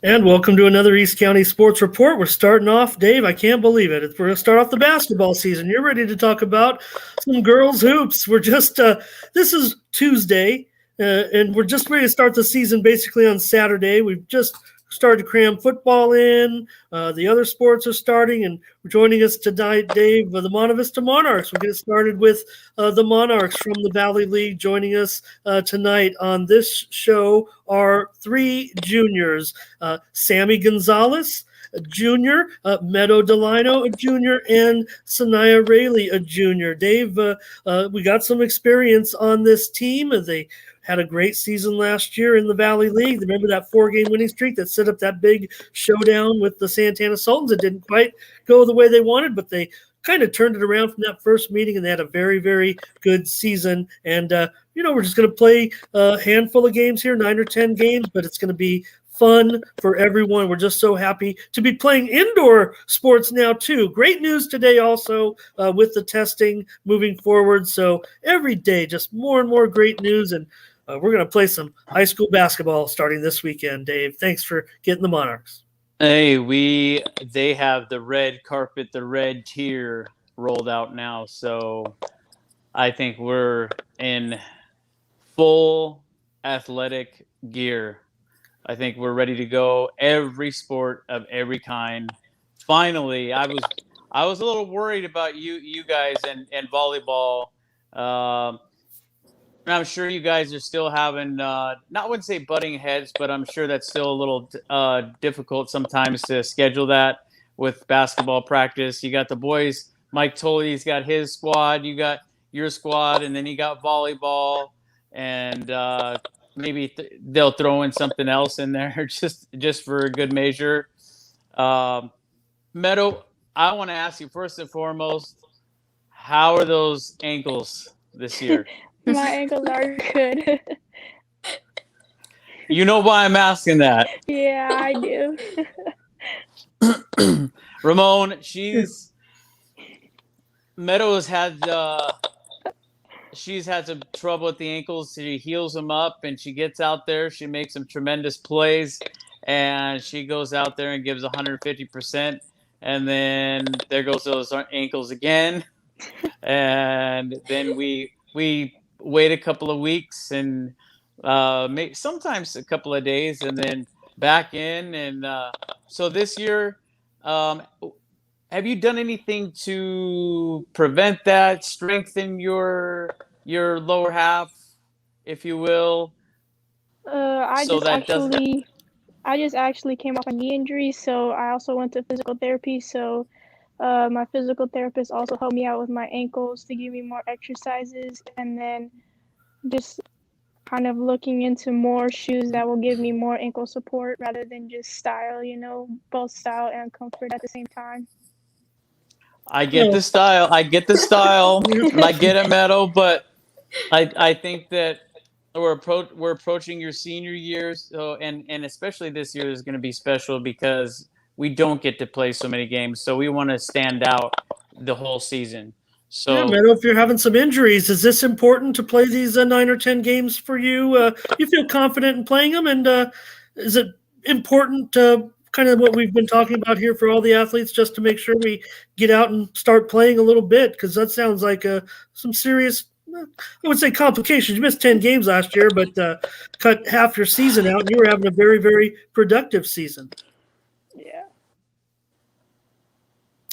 And welcome to another East County Sports Report. We're starting off, Dave, I can't believe it. We're going to start off the basketball season. You're ready to talk about some girls' hoops. We're just this is Tuesday, and we're just ready to start the season basically on Saturday. We've just started to cram football in. The other sports are starting, and joining us tonight, Dave, the Monte Vista Monarchs. We'll get started with the Monarchs from the Valley League. Joining us tonight on this show are three juniors, Samantha Gonzalez, a junior, Meadow Delino, a junior, and Saniya Raley, a junior. Dave, we got some experience on this team. They had a great season last year in the Valley League. Remember that 4-game winning streak that set up that big showdown with the Santana Sultans? It didn't quite go the way they wanted, but they kind of turned it around from that first meeting, and they had a very, very good season. And, we're just going to play a handful of games here, 9 or 10 games, but it's going to be fun for everyone. We're just so happy to be playing indoor sports now, too. Great news today also with the testing moving forward. So every day, just more and more great news. And we're going to play some high school basketball starting this weekend, Dave. Thanks for getting the Monarchs. Hey, they have the red carpet, the red tier rolled out now. So I think we're in full athletic gear. I think we're ready to go. Every sport of every kind. Finally, I was a little worried about you guys and volleyball. I'm sure you guys are still having, not wouldn't say butting heads, but I'm sure that's still a little difficult sometimes to schedule that with basketball practice. You got the boys, Mike Tolley's got his squad, you got your squad, and then you got volleyball, and maybe they'll throw in something else in there just for a good measure. Meadow, I want to ask you first and foremost, how are those ankles this year? My ankles are good. You know why I'm asking that? Yeah, I do. Ramon, Meadows she's had some trouble with the ankles. She heals them up, and she gets out there. She makes some tremendous plays, and she goes out there and gives 150%. And then there goes those ankles again. And then we wait a couple of weeks and sometimes a couple of days, and then back in. And so this year, have you done anything to prevent that, strengthen your lower half, if you will? I just actually came off a knee injury, so I also went to physical therapy. So my physical therapist also helped me out with my ankles to give me more exercises, and then just kind of looking into more shoes that will give me more ankle support rather than just style, both style and comfort at the same time. I get the style. I get it, Meadow, but I think that we're approaching your senior years, so and especially this year is going to be special because we don't get to play so many games, so we want to stand out the whole season. So, yeah, Meadow, if you're having some injuries, is this important to play these 9 or 10 games for you? You feel confident in playing them, and is it important kind of what we've been talking about here for all the athletes, just to make sure we get out and start playing a little bit? Because that sounds like some serious, I would say, complications. You missed 10 games last year, but cut half your season out, and you were having a very, very productive season. Yeah.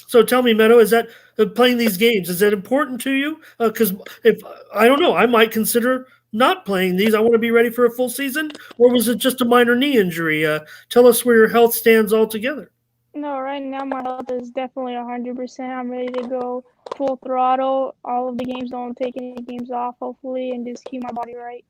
So tell me, Meadow, is that playing these games, is that important to you? Because if I don't know, I might consider not playing these. I want to be ready for a full season, or was it just a minor knee injury? Tell us where your health stands altogether. No, right now my health is definitely 100%. I'm ready to go full throttle. All of the games, don't take any games off, hopefully, and just keep my body right.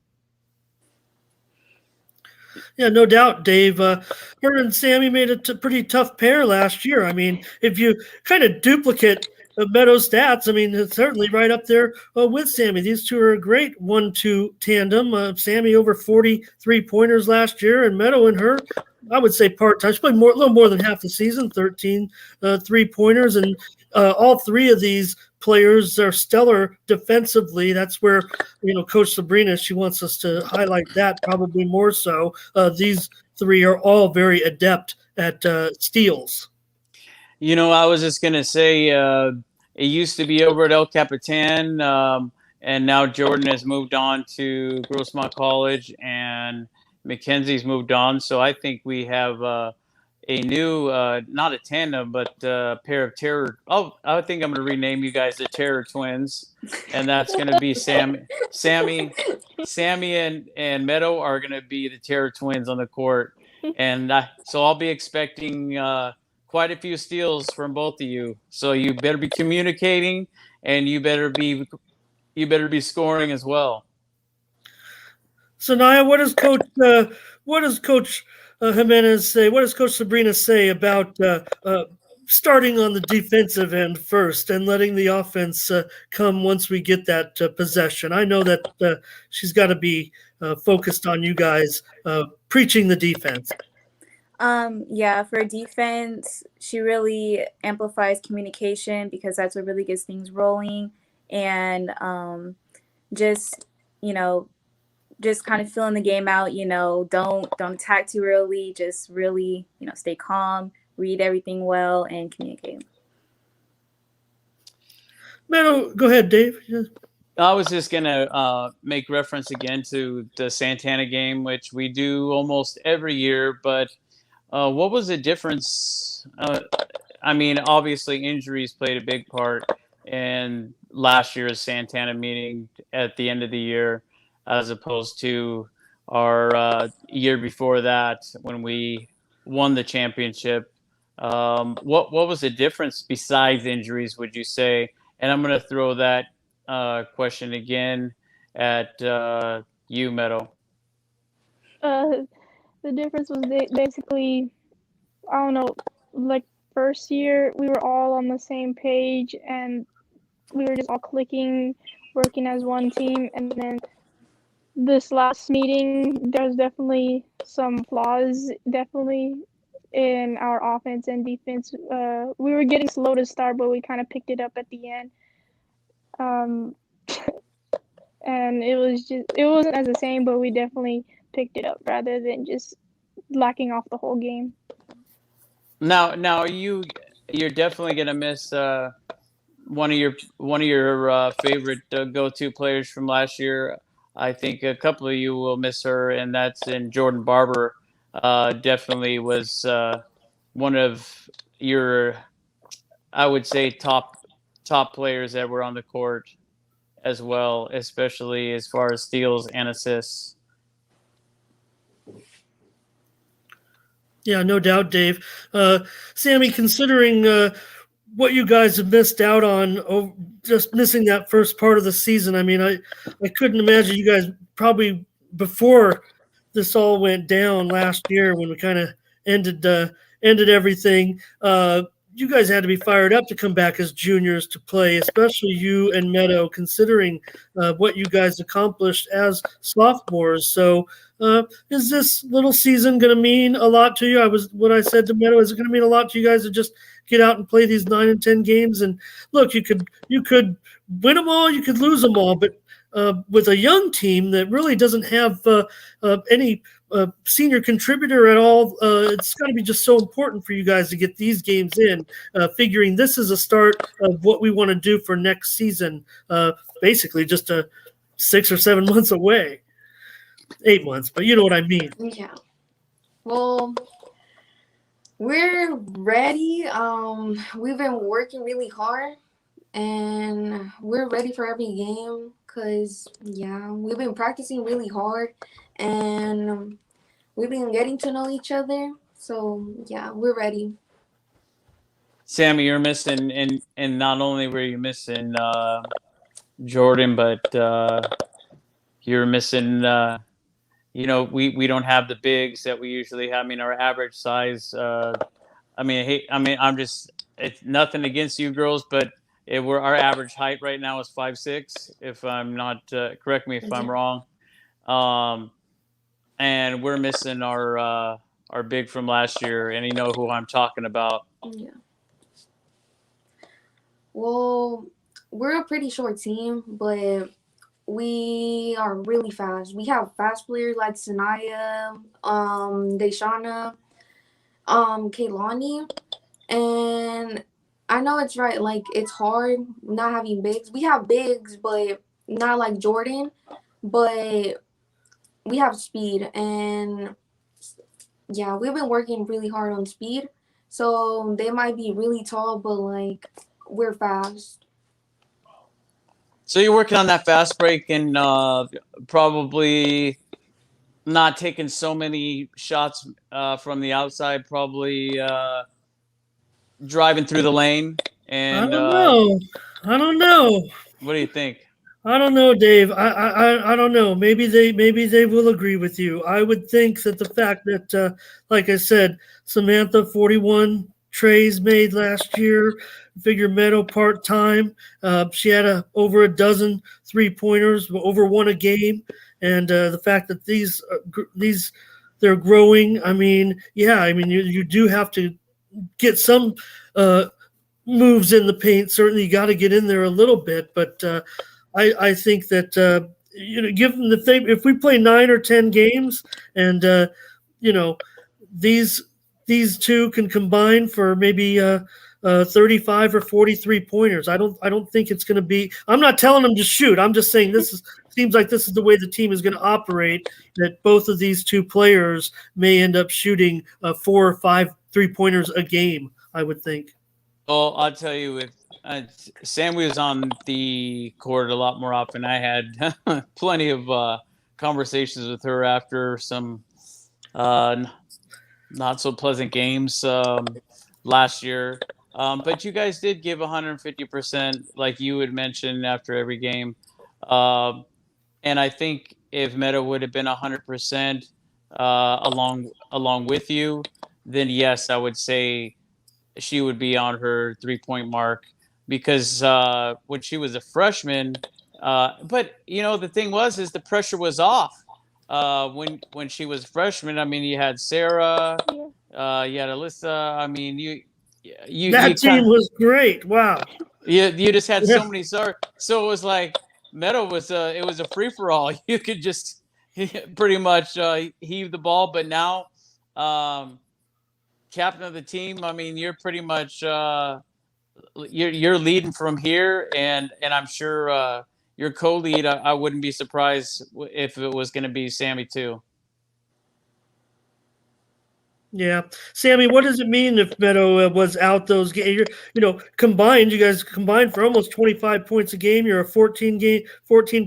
Yeah, no doubt, Dave. Her and Sammy made a pretty tough pair last year. I mean, if you kind of duplicate Meadow's stats, I mean, it's certainly right up there with Sammy. These two are a great 1-2 tandem. Sammy over 40 3-pointers last year, and Meadow and her, I would say part-time. She played a little more than half the season, 13 3-pointers, and all three of these players are stellar defensively. That's where, Coach Sabrina, she wants us to highlight that probably more so. These three are all very adept at steals. I was just gonna say it used to be over at El Capitan, and now Jordan has moved on to Grossmont College, and Mackenzie's moved on. So I think we have a new, not a tandem, but a pair of terror. Oh, I think I'm going to rename you guys the Terror Twins, and that's going to be Sammy, and Meadow are going to be the Terror Twins on the court, and so I'll be expecting quite a few steals from both of you. So you better be communicating, and you better be scoring as well. Saniya, what does Coach Jimenez say? What does Coach Sabrina say about starting on the defensive end first and letting the offense come once we get that possession? I know that she's got to be focused on you guys preaching the defense. Yeah, for defense, she really amplifies communication because that's what really gets things rolling. And just, just kind of feeling the game out, don't attack too early, just really, stay calm, read everything well, and communicate. Meadow, go ahead, Dave. I was just going to make reference again to the Santana game, which we do almost every year, but what was the difference? Obviously injuries played a big part in last year's Santana meeting at the end of the year, as opposed to our year before that when we won the championship. What was the difference besides injuries, would you say? And I'm going to throw that question again at you, Meadow. The difference was basically, I don't know, like first year we were all on the same page and we were just all clicking, working as one team. And then this last meeting, there's definitely some flaws, definitely in our offense and defense. We were getting slow to start, but we kind of picked it up at the end. And it wasn't as the same, but we definitely picked it up rather than just lacking off the whole game. Now you're definitely gonna miss one of your favorite go-to players from last year. I think a couple of you will miss her, and that's in Jordan Barber. Definitely was one of your, I would say, top players that were on the court as well, especially as far as steals and assists. Yeah, no doubt, Dave. Sammy, considering what you guys have missed out on, just missing that first part of the season, I couldn't imagine you guys probably before this all went down last year when we kind of ended everything. You guys had to be fired up to come back as juniors to play, especially you and Meadow, considering what you guys accomplished as sophomores. So is this little season going to mean a lot to you? What I said to Meadow, is it going to mean a lot to you guys to just get out and play these 9 and 10 games? And look, you could win them all, you could lose them all, but with a young team that really doesn't have any senior contributor at all, it's got to be just so important for you guys to get these games in, figuring this is a start of what we want to do for next season, basically just 6 or 7 months away. 8 months, but you know what I mean. Yeah. Well, we're ready. We've been working really hard, and we're ready for every game because, we've been practicing really hard, and we've been getting to know each other. So, we're ready. Sammy, you're missing, and not only were you missing Jordan, but you're missing we don't have the bigs that we usually have. Our average size. It's nothing against you girls, but our average height right now is 5'6". If I'm not, correct me if I'm wrong. And we're missing our big from last year, and you know who I'm talking about. Yeah. Well, we're a pretty short team, but we are really fast. We have fast players like Saniya, Deshana, Kaylani, and I know it's right. Like it's hard not having bigs. We have bigs, but not like Jordan. But we have speed, and yeah, we've been working really hard on speed. So they might be really tall, but like we're fast. So you're working on that fast break and probably not taking so many shots from the outside, probably driving through the lane. I And don't know. I don't know. what do you think? I don't know, Dave. I don't know. Maybe they will agree with you. I would think that the fact that, like I said, Samantha 41 trays made last year, figure Meadow part time. She had over a dozen 3-pointers, over one a game, and the fact that these they're growing. I mean, yeah. I mean, you do have to get some moves in the paint. Certainly, you got to get in there a little bit, but. I think that given the thing, if we play 9 or 10 games, and you know, these two can combine for maybe 35 or 43 pointers. I don't think it's going to be. I'm not telling them to shoot. I'm just saying seems like this is the way the team is going to operate. That both of these two players may end up shooting 4 or 5 3-pointers a game. I would think. Well, I'll tell you, if Sam was on the court a lot more often, I had plenty of conversations with her after some not so pleasant games last year. But you guys did give 150%, like you had mentioned, after every game. And I think if Meadow would have been 100% along with you, then yes, I would say she would be on her 3-point mark because when she was a freshman, but the thing is the pressure was off when she was a freshman. I mean, you had Sarah, you had Alyssa. I mean, that team was great. Wow. You just had so many stars. So it was like Meadow was it was a free for all. You could just pretty much heave the ball, but now. Captain of the team. I mean, you're pretty much you're leading from here, and I'm sure your co-lead. I wouldn't be surprised if it was going to be Sammy too. Yeah, Sammy, what does it mean if Meadow was out those games? Combined, you guys combined for almost 25 points a game. You're a 14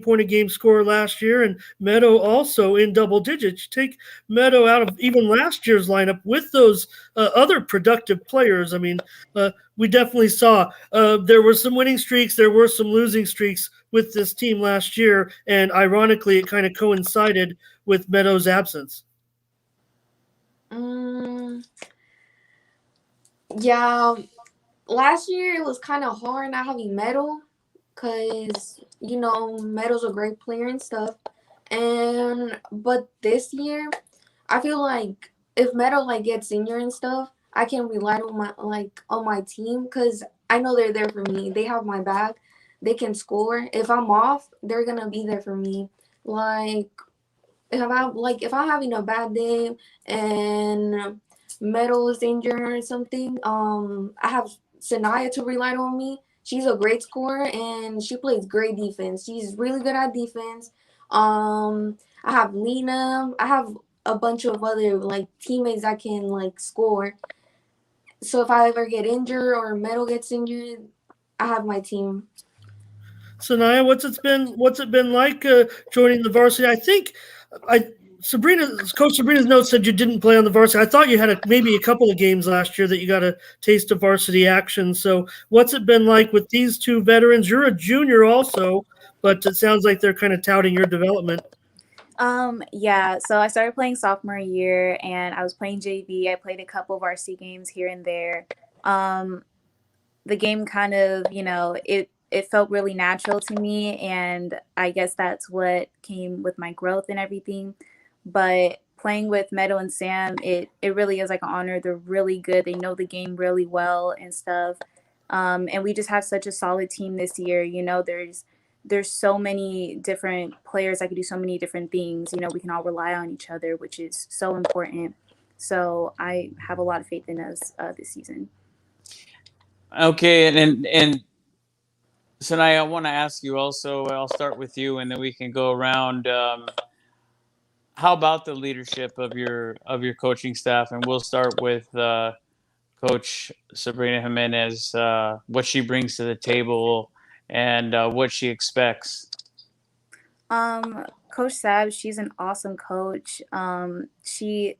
point a game scorer last year, and Meadow also in double digits. You take Meadow out of even last year's lineup with those other productive players. I mean, we definitely saw there were some winning streaks, there were some losing streaks with this team last year, and ironically, it kind of coincided with Meadow's absence. Yeah, last year it was kind of hard not having Meadow because Meadow's a great player and stuff. But this year, I feel like if Meadow gets injured and stuff, I can rely on my team because I know they're there for me. They have my back. They can score. If I'm off, they're gonna be there for me. If I'm having a bad day and Meadow is injured or something, I have Saniya to rely on me. She's a great scorer and she plays great defense. She's really good at defense. I have Lena. I have a bunch of other teammates that can score. So if I ever get injured or Meadow gets injured, I have my team. Saniya, what's it been like joining the varsity? I think Coach Sabrina's note said you didn't play on the varsity. I thought you had maybe a couple of games last year that you got a taste of varsity action. So what's it been like with these two veterans? You're a junior also, but it sounds like they're kind of touting your development. Yeah, so I started playing sophomore year and I was playing JV. I played a couple varsity games here and there. The game kind of, it felt really natural to me, and I guess that's what came with my growth and everything. But playing with Meadow and Sam, it really is like an honor. They're really good. They know the game really well and stuff. And we just have such a solid team this year. there's so many different players that can do so many different things. You know, we can all rely on each other, which is so important. So I have a lot of faith in us this season. Okay, and Saniya, I want to ask you also. I'll start with you, and then we can go around. How about the leadership of your coaching staff? And we'll start with Coach Sabrina Jimenez. What she brings to the table, and what she expects. Coach Sab, she's an awesome coach. She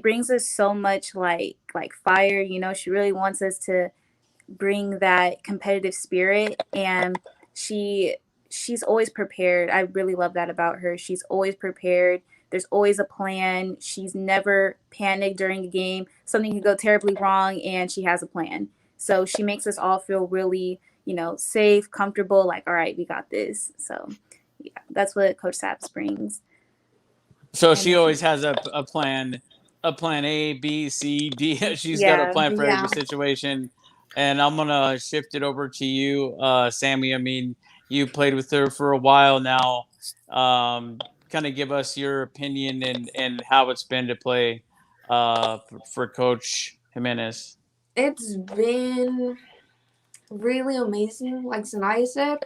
brings us so much like fire. You know, she really wants us to bring that competitive spirit, and she's always prepared. I really love that about her. She's always prepared. There's always a plan. She's never panicked during a game. Something could go terribly wrong and she has a plan. So she makes us all feel really, you know, safe, comfortable, like, all right, we got this. So yeah, that's what Coach Saps brings. So she always has a plan A, B, C, D. She's got a plan for every situation. And I'm going to shift it over to you, Sammy. I mean, you played with her for a while now. Kind of give us your opinion and how it's been to play for Coach Jimenez. It's been really amazing, like Saniya said.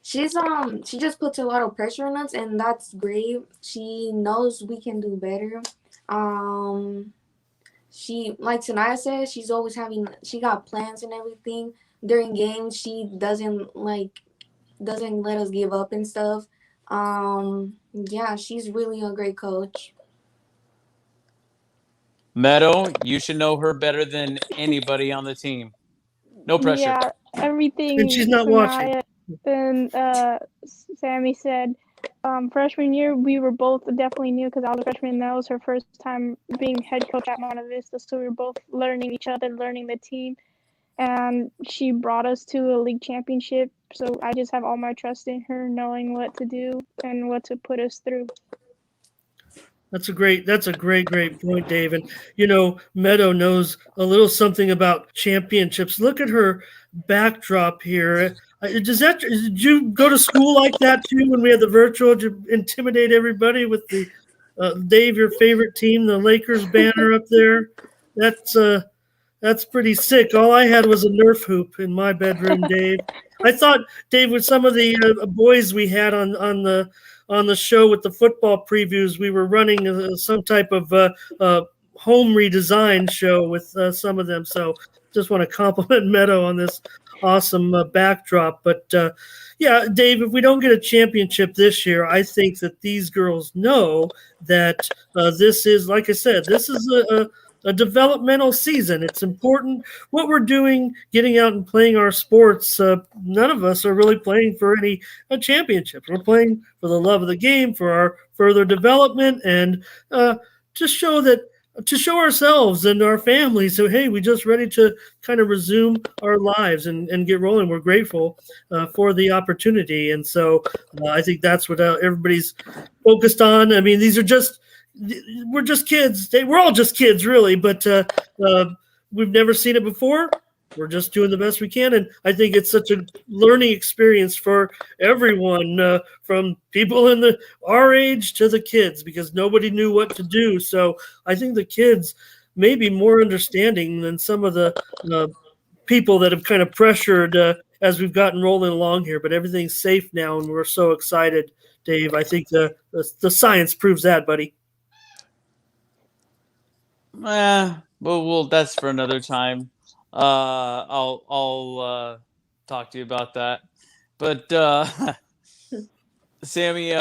She just puts a lot of pressure on us, and that's great. She knows we can do better. She, like Saniya said, she got plans and everything. During games, she doesn't let us give up and stuff. Yeah, she's really a great coach. Meadow, you should know her better than anybody on the team. No pressure. Yeah, everything. And she's not watching. And Sammy said, freshman year, we were both definitely new because I was a freshman and that was her first time being head coach at Monte Vista. So we were both learning each other, learning the team. And she brought us to a league championship. So I just have all my trust in her, knowing what to do and what to put us through. That's a great point, Dave. And, you know, Meadow knows a little something about championships. Look at her backdrop here. Did you go to school like that too when we had the virtual? Did you intimidate everybody with the Dave, your favorite team, the Lakers banner up there? That's pretty sick. All I had was a Nerf hoop in my bedroom, Dave. I thought, Dave, with some of the boys we had on the show with the football previews, we were running some type of home redesign show with some of them. So just want to compliment Meadow on this awesome backdrop. But yeah, Dave, if we don't get a championship this year, I think that these girls know that this is, like I said, this is a developmental season. It's important what we're doing, getting out and playing our sports. None of us are really playing for any championships. We're playing for the love of the game, for our further development, and to show ourselves and our families. So, hey, we just ready to kind of resume our lives and get rolling. We're grateful for the opportunity. And so I think that's what everybody's focused on. I mean, we're just kids. We're all just kids, really, but we've never seen it before. We're just doing the best we can, and I think it's such a learning experience for everyone, from people in our age to the kids, because nobody knew what to do. So I think the kids may be more understanding than some of the people that have kind of pressured as we've gotten rolling along here. But everything's safe now, and we're so excited, Dave. I think the science proves that, buddy. Well, that's for another time. I'll talk to you about that. But Sammy,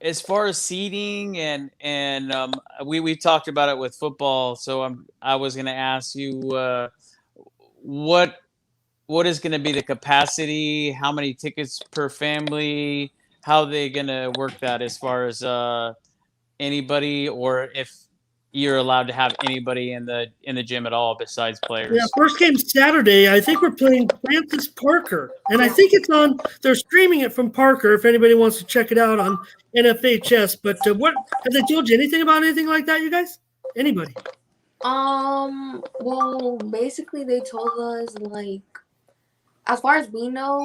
as far as seeding and we talked about it with football, so I was going to ask you what is going to be the capacity? How many tickets per family? How are they going to work that as far as anybody, or if you're allowed to have anybody in the gym at all besides players? Yeah, first game Saturday. I think we're playing Francis Parker, and I think it's on. They're streaming it from Parker. If anybody wants to check it out on NFHS. But what have they told you anything about anything like that, you guys? Anybody? Well, basically they told us like as far as we know,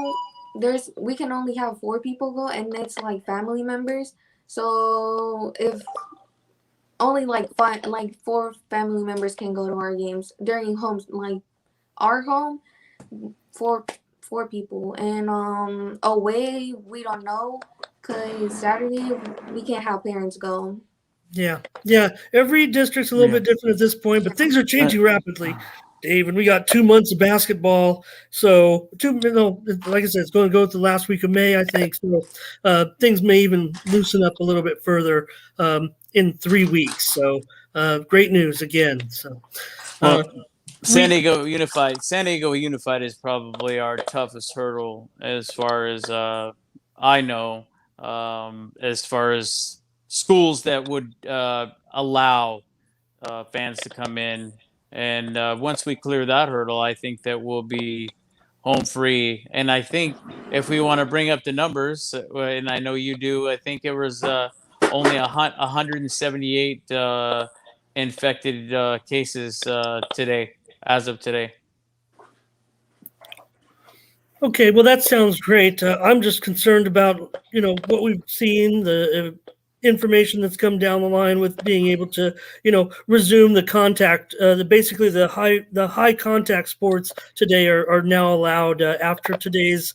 we can only have 4 people go, and it's like family members. So if only like 4 family members can go to our games during homes, like our home, 4 people, and away we don't know, cause Saturday we can't have parents go. Yeah. Every district's a little bit different at this point, but things are changing rapidly, Dave. And we got 2 months of basketball, so like I said, it's going to go to the last week of May, I think. So things may even loosen up a little bit further in 3 weeks. So great news again. So. San Diego Unified is probably our toughest hurdle as far as I know, as far as schools that would allow fans to come in. And once we clear that hurdle, I think that we'll be home free. And I think if we want to bring up the numbers, and I know you do, I think it was only 178 infected cases today, as of today. Okay, well, that sounds great. I'm just concerned about, what we've seen, the information that's come down the line with being able to, resume the contact. Basically the high contact sports today are now allowed after today's.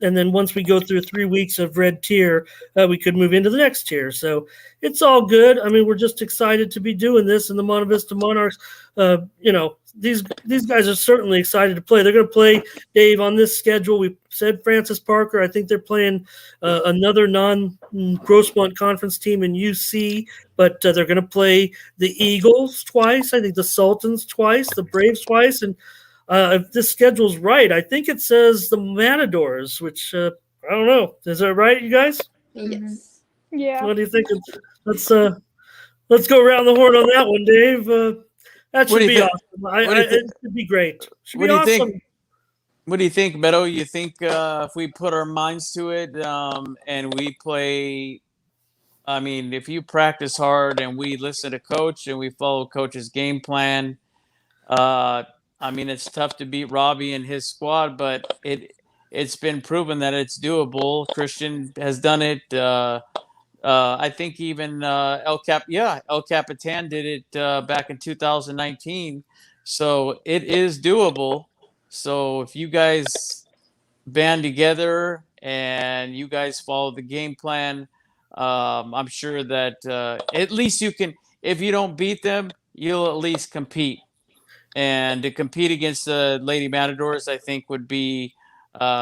And then once we go through 3 weeks of red tier, we could move into the next tier. So it's all good. I mean, we're just excited to be doing this, and the Monte Vista Monarchs. These guys are certainly excited to play. They're going to play, Dave, on this schedule. We said Francis Parker. I think they're playing another non-Grossmont Conference team in UC, but they're going to play the Eagles twice. I think the Sultans twice, the Braves twice, and if this schedule's right, I think it says the Matadors, which I don't know. Is that right, you guys? Yes. Yeah. What do you think? Let's go around the horn on that one, Dave. That should be awesome. It should be great. What do you think? What do you think, Meadow? You think if we put our minds to it and we play, I mean, if you practice hard and we listen to coach and we follow coach's game plan, I mean, it's tough to beat Robbie and his squad, but it's been proven that it's doable. Christian has done it. I think even El Capitan did it back in 2019. So it is doable. So if you guys band together and you guys follow the game plan, I'm sure that at least you can, if you don't beat them, you'll at least compete. And to compete against the Lady Matadors, I think would be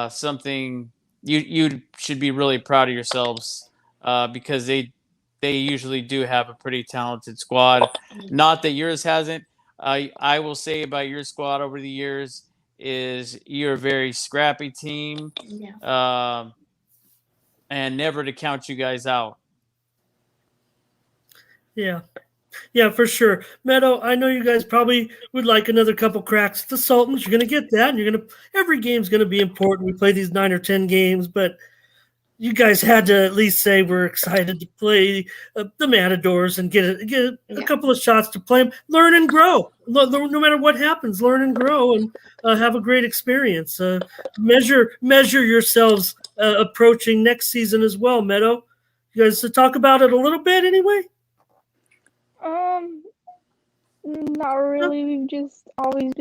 something you should be really proud of yourselves because they usually do have a pretty talented squad. Not that yours hasn't. I will say about your squad over the years is you're a very scrappy team, and never to count you guys out. Yeah, for sure. Meadow, I know you guys probably would like another couple cracks at the Sultans. You're going to get that. And every game's going to be important. We play these 9 or 10 games, but you guys had to at least say we're excited to play the Matadors and get a couple of shots to play them. Learn and grow. No matter what happens, learn and grow and have a great experience. Measure yourselves approaching next season as well, Meadow. You guys talk about it a little bit anyway? Not really. We've just always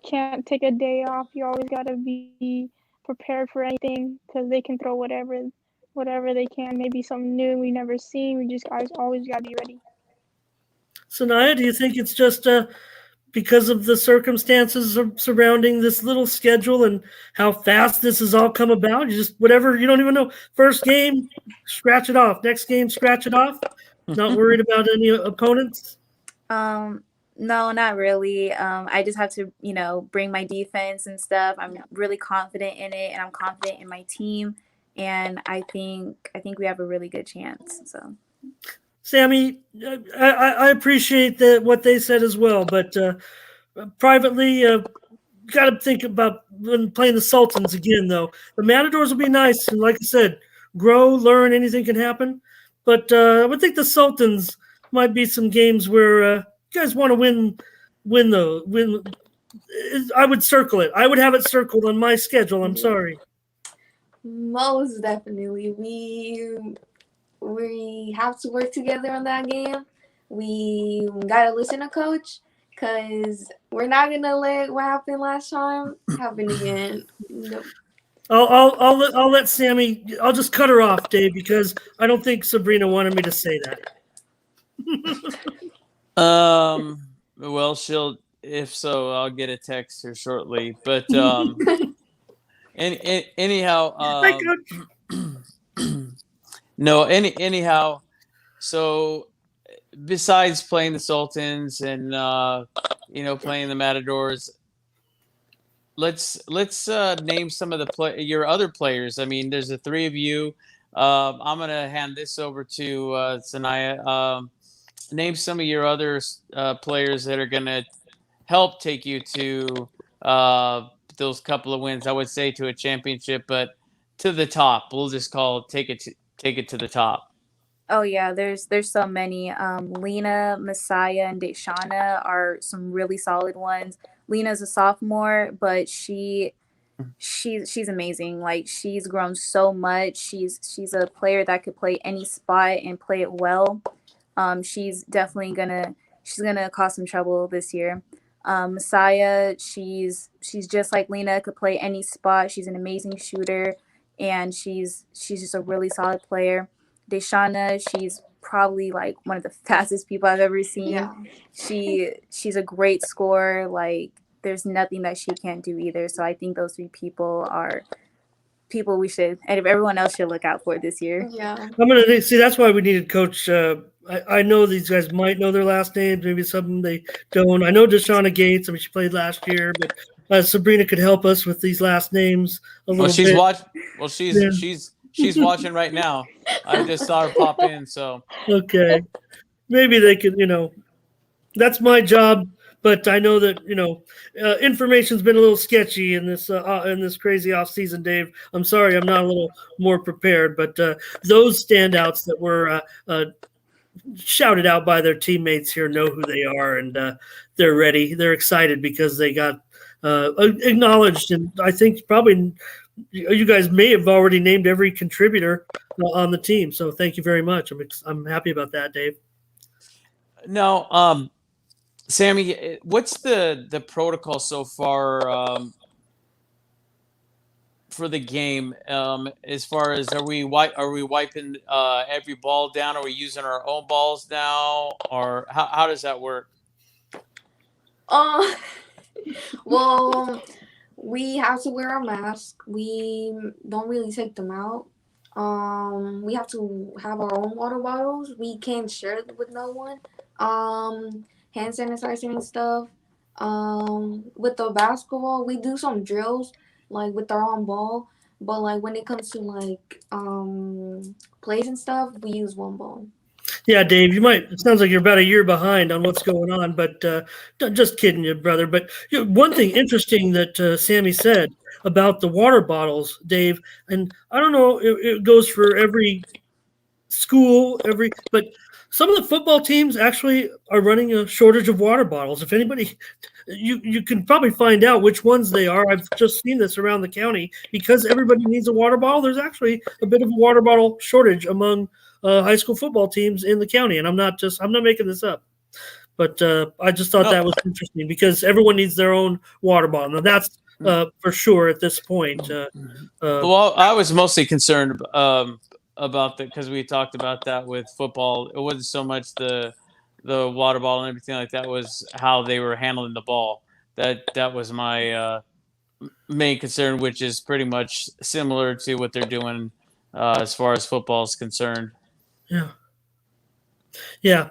can't take a day off. You always got to be prepared for anything because they can throw whatever they can. Maybe something new we never seen. We just guys always got to be ready. Saniya, do you think it's just because of the circumstances surrounding this little schedule and how fast this has all come about? You just whatever, you don't even know. First game, scratch it off. Next game, scratch it off. Not worried about any opponents? No, not really. I just have to, bring my defense and stuff. I'm really confident in it, and I'm confident in my team, and I think we have a really good chance. So, Sammy, I appreciate what they said as well, but privately, got to think about when playing the Sultans again. Though the Matadors will be nice, and like I said, grow, learn. Anything can happen. But I would think the Sultans might be some games where you guys want to win I would circle it. I would have it circled on my schedule. I'm sorry. Most definitely. We have to work together on that game. We gotta listen to coach because we're not gonna let what happened last time happen again. Nope. I'll let Sammy. I'll just cut her off, Dave, because I don't think Sabrina wanted me to say that. Well, if so, I'll get a text here shortly. But anyhow, no, anyhow. So besides playing the Sultans and playing the Matadors, let's name some of your other players. I mean, there's the three of you. I'm gonna hand this over to Saniya. Name some of your other players that are gonna help take you to those couple of wins. I would say to a championship, but to the top. We'll just call it take it to the top. Oh yeah, there's so many. Lena, Messiah, and Deshauna are some really solid ones. Lena's a sophomore, but she's amazing. Like, she's grown so much. She's a player that could play any spot and play it well. She's definitely gonna cause some trouble this year. Messiah, she's just like Lena, could play any spot. She's an amazing shooter, and she's just a really solid player. Deshauna, she's probably like one of the fastest people I've ever seen. Yeah. She's a great scorer. Like, there's nothing that she can't do either. So I think those three people are people we should, and if everyone else should look out for this year. Yeah. I'm gonna see. That's why we needed Coach. I know these guys might know their last names. Maybe some they don't. I know Deshauna Gates. I mean, she played last year, but Sabrina could help us with these last names a little bit. She's watching right now. I just saw her pop in. So okay, maybe they could. That's my job. But I know that information's been a little sketchy in this crazy off season, Dave. I'm sorry, I'm not a little more prepared. But those standouts that were shouted out by their teammates here know who they are, and they're ready. They're excited because they got acknowledged, and I think probably you guys may have already named every contributor on the team. So thank you very much. I'm happy about that, Dave. No, Sammy, what's the protocol so far for the game? As far as are we wiping every ball down? Are we using our own balls now, or how does that work? Well, we have to wear our mask. We don't really take them out. We have to have our own water bottles. We can't share it with no one. Hand sanitizer and stuff. With the basketball, we do some drills like with our own ball, but like when it comes to like plays and stuff, we use one ball. Yeah, Dave, it sounds like you're about a year behind on what's going on, but just kidding you, brother. But one thing interesting that Sammy said about the water bottles, Dave, and I don't know, it goes for every school, but some of the football teams actually are running a shortage of water bottles. If anybody, you can probably find out which ones they are. I've just seen this around the county because everybody needs a water bottle. There's actually a bit of a water bottle shortage among high school football teams in the county, and I'm not making this up. But I just thought that was interesting because everyone needs their own water bottle. Now that's for sure at this point. Well, I was mostly concerned about that because we talked about that with football. It wasn't so much the water bottle and everything like that, was how they were handling the ball. That was my main concern, which is pretty much similar to what they're doing as far as football is concerned. Yeah,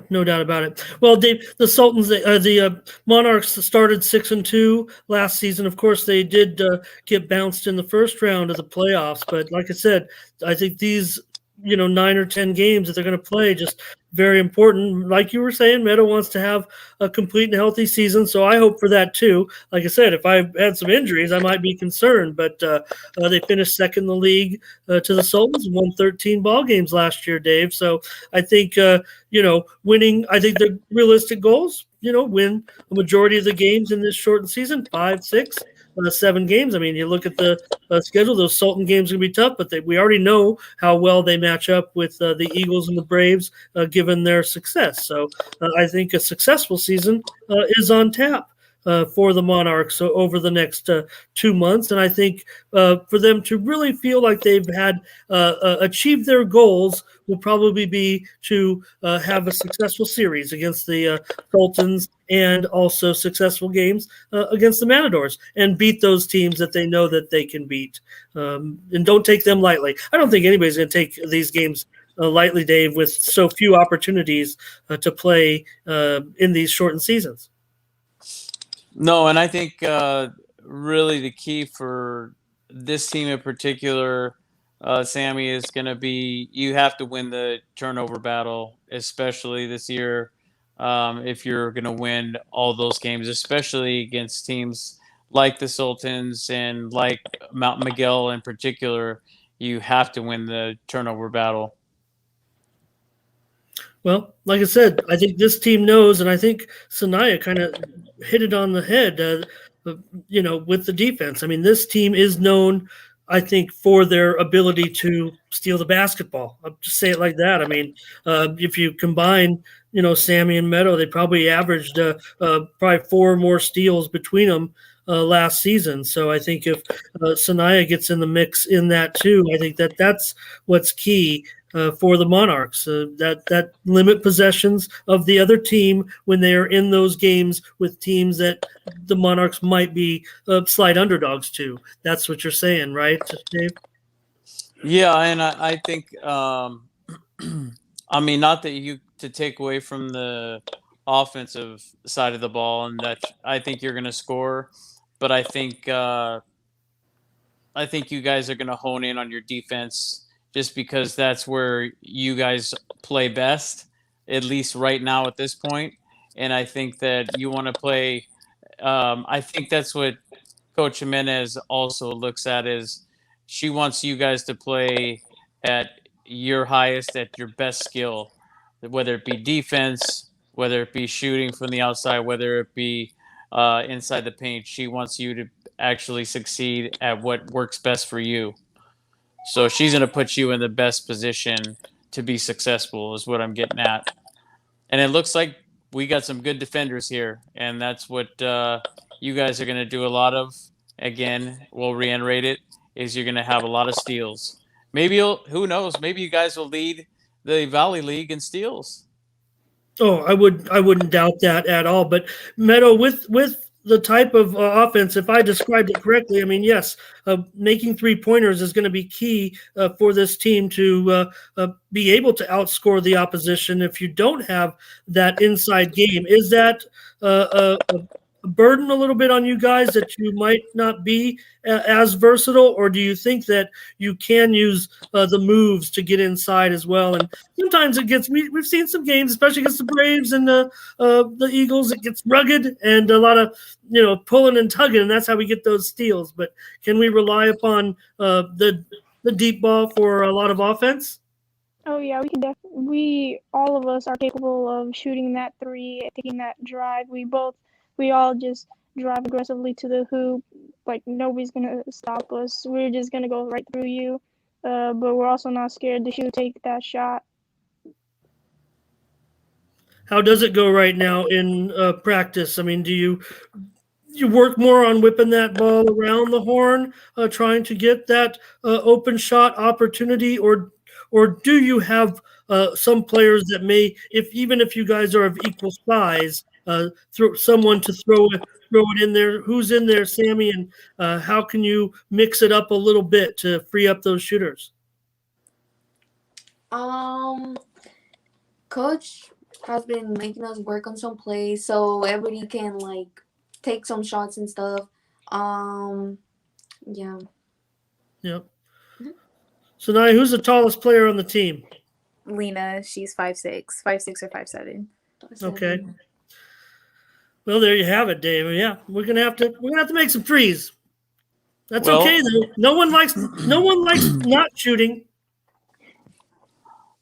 no doubt about it. Well, Dave, the Sultans, the Monarchs started 6-2 last season. Of course, they did get bounced in the first round of the playoffs, but like I said, I think these 9 or 10 games that they're going to play. Just very important. Like you were saying, Meadow wants to have a complete and healthy season, so I hope for that too. Like I said, if I had some injuries, I might be concerned, but they finished second in the league to the Sultans and won 13 ball games last year, Dave. So I think, winning, I think the realistic goals, win a majority of the games in this shortened season, 5, 6, 7 games. I mean, you look at the schedule; those Sultan games are going to be tough, but we already know how well they match up with the Eagles and the Braves, given their success. So I think a successful season is on tap for the Monarchs over the next 2 months, and I think for them to really feel like they've had achieved their goals will probably be to have a successful series against the Sultans and also successful games against the Matadors and beat those teams that they know that they can beat. And don't take them lightly. I don't think anybody's going to take these games lightly, Dave, with so few opportunities to play in these shortened seasons. No, and I think really the key for this team in particular, Sammy, is going to be you have to win the turnover battle, especially this year. If you're going to win all those games, especially against teams like the Sultans and like Mount Miguel in particular, you have to win the turnover battle. Well, like I said, I think this team knows, and I think Saniya kind of hit it on the head, with the defense. I mean, this team is known, I think, for their ability to steal the basketball. I'll just say it like that. I mean, if you combine, Sammy and Meadow, they probably averaged probably 4 more steals between them last season. So I think if Saniya gets in the mix in that too, I think that's what's key. For the Monarchs, that limit possessions of the other team when they are in those games with teams that the Monarchs might be slight underdogs to. That's what you're saying, right, Dave? Yeah, and I think, I mean, not that you to take away from the offensive side of the ball, and that I think you're going to score, but I think you guys are going to hone in on your defense. Just because that's where you guys play best, at least right now at this point. And I think that you want to play. I think that's what Coach Jimenez also looks at is she wants you guys to play at your highest, at your best skill, whether it be defense, whether it be shooting from the outside, whether it be inside the paint. She wants you to actually succeed at what works best for you. So she's going to put you in the best position to be successful is what I'm getting at. And it looks like we got some good defenders here, and that's what you guys are going to do a lot of. Again, we'll reiterate it, is you're going to have a lot of steals. Maybe who knows, maybe you guys will lead the Valley League in steals. Oh, I wouldn't doubt that at all. But Meadow, with the type of offense, if I described it correctly, I mean, yes, making 3-pointers is going to be key for this team to be able to outscore the opposition. If you don't have that inside game, is that a burden a little bit on you guys that you might not be as versatile, or do you think that you can use the moves to get inside as well? And sometimes it gets we've seen some games, especially against the Braves and the Eagles, it gets rugged and a lot of pulling and tugging, and that's how we get those steals. But can we rely upon the deep ball for a lot of offense? Oh yeah, we can definitely. All of us are capable of shooting that 3, taking that drive. We all just drive aggressively to the hoop. Like nobody's gonna stop us. We're just gonna go right through you. But we're also not scared to take that shot. How does it go right now in practice? I mean, do you work more on whipping that ball around the horn, trying to get that open shot opportunity, or do you have some players that may, even if you guys are of equal size, throw someone to throw it in there? Who's in there, Sammy, and how can you mix it up a little bit to free up those shooters? Coach has been making us work on some plays so everybody can take some shots and stuff. Yeah. Yep. So now, who's the tallest player on the team? Lena, she's 5'6", 5'6" or 5'7". Okay. Well, there you have it, Dave. Yeah, we're gonna have to make some threes. That's okay though. No one likes not shooting.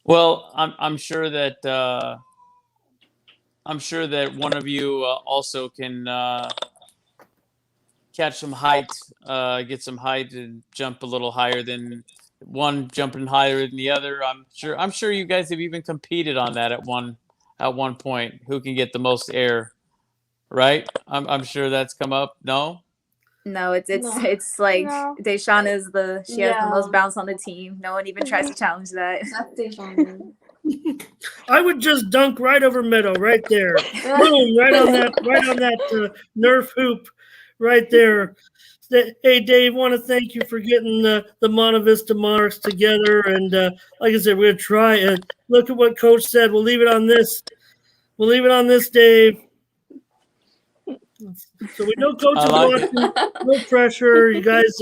Well, I'm sure that one of you also can catch some height, get some height, and jump a little higher than one jumping higher than the other. I'm sure you guys have even competed on that at one point. Who can get the most air? Right? I'm sure that's come up. No. No, it's like No. Deshawn is she has the most Yeah. bounce on the team. No one even tries to challenge that. That's Deshawn. I would just dunk right over Meadow, right there. Boom, right on that Nerf hoop, right there. Hey, Dave, want to thank you for getting the Monte Vista Monarchs together. And like I said, we're going to try it. Look at what Coach said. We'll leave it on this. We'll leave it on this, Dave. So we know Coach is watching. No pressure. You guys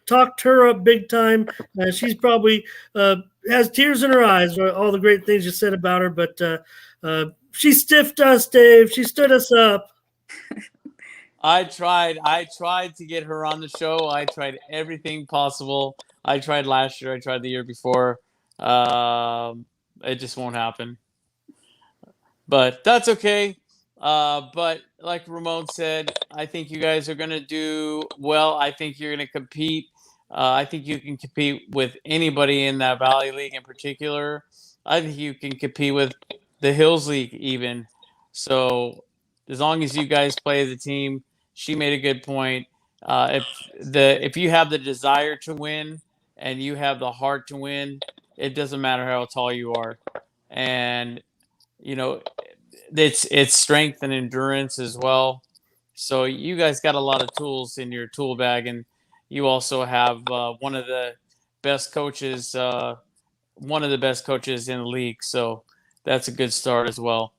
talked her up big time. She's probably has tears in her eyes for all the great things you said about her. But she stiffed us, Dave. She stood us up. I tried to get her on the show. I tried everything possible. I tried last year. I tried the year before. It just won't happen. But that's okay. But like Ramon said, I think you guys are going to do well. I think you're going to compete. I think you can compete with anybody in that Valley League in particular. I think you can compete with the Hills League even. So as long as you guys play as a team, she made a good point. If you have the desire to win and you have the heart to win, it doesn't matter how tall you are. And it's strength and endurance as well. So you guys got a lot of tools in your tool bag, and you also have one of the best coaches in the league. So that's a good start as well.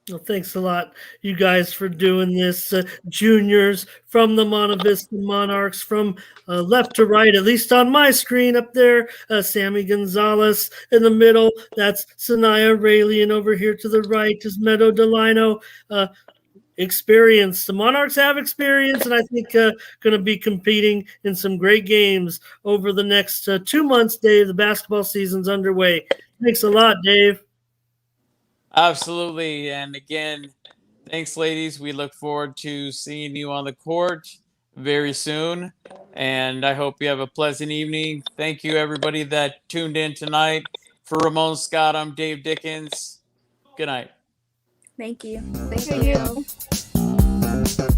Well, thanks a lot, you guys, for doing this. Juniors from the Monte Vista Monarchs, from left to right, at least on my screen up there, Sammy Gonzalez in the middle. That's Saniya Raley, and over here to the right is Meadow Delino. Experience. The Monarchs have experience, and I think going to be competing in some great games over the next 2 months, Dave. The basketball season's underway. Thanks a lot, Dave. Absolutely. And again, thanks, ladies. We look forward to seeing you on the court very soon. And I hope you have a pleasant evening. Thank you, everybody that tuned in tonight. For Ramon Scott, I'm Dave Dickens. Good night. Thank you. Thank you.